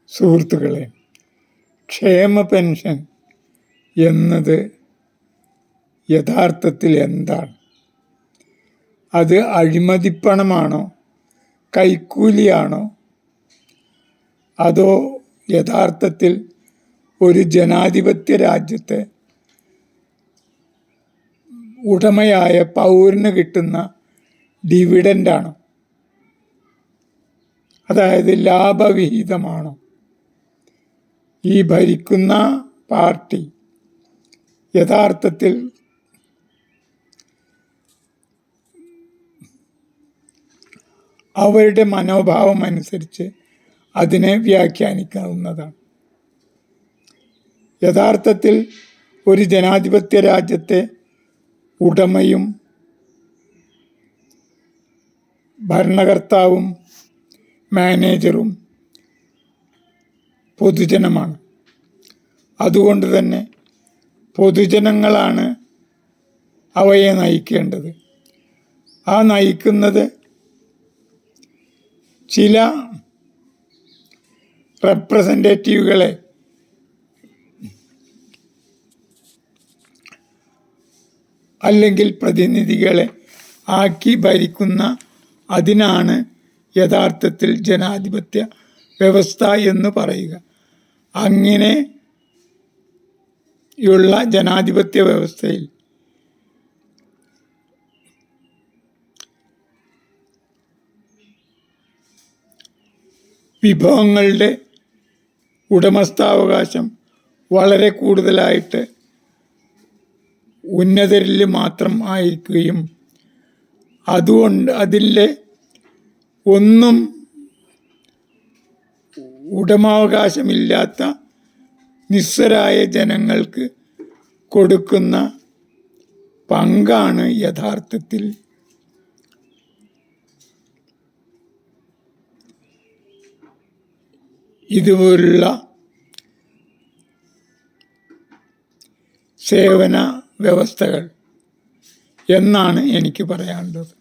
സുഹൃത്തുക്കളെ, ക്ഷേമ പെൻഷൻ എന്നത് യഥാർത്ഥത്തിൽ എന്താണ്? അത് അഴിമതിപ്പണമാണോ, കൈക്കൂലിയാണോ, അതോ യഥാർത്ഥത്തിൽ ഒരു ജനാധിപത്യ രാജ്യത്തെ ഉടമയായ പൗരന് കിട്ടുന്ന ഡിവിഡൻ്റാണോ? അതായത് ലാഭവിഹിതമാണോ? ഈ ഭരിക്കുന്ന പാർട്ടി യഥാർത്ഥത്തിൽ അവരുടെ മനോഭാവം അനുസരിച്ച് അതിനെ വ്യാഖ്യാനിക്കാവുന്നതാണ്. യഥാർത്ഥത്തിൽ ഒരു ജനാധിപത്യ രാജ്യത്തെ ഉടമയും ഭരണകർത്താവും മാനേജറും പൊതുജനമാണ്. അതുകൊണ്ട് തന്നെ പൊതുജനങ്ങളാണ് അവയെ നയിക്കേണ്ടത്. ആ നയിക്കുന്നത് ചില റെപ്രസെൻറ്റേറ്റീവുകളെ അല്ലെങ്കിൽ പ്രതിനിധികളെ ആക്കി ഭരിക്കുന്ന അതിനാണ് യഥാർത്ഥത്തിൽ ജനാധിപത്യ വ്യവസ്ഥ എന്ന് പറയുക. അങ്ങനെയുള്ള ജനാധിപത്യ വ്യവസ്ഥയിൽ വിഭവങ്ങളുടെ ഉടമസ്ഥാവകാശം വളരെ കൂടുതലായിട്ട് ഉന്നതരിൽ മാത്രം ആയിരിക്കുകയും അതുകൊണ്ട് അതിലെ ഒന്നും ഉടമാവകാശമില്ലാത്ത നിസ്സരായ ജനങ്ങൾക്ക് കൊടുക്കുന്ന പങ്കാണ് യഥാർത്ഥത്തിൽ ഇതുപോലുള്ള സേവന വ്യവസ്ഥകൾ എന്നാണ് എനിക്ക് പറയാനുള്ളത്.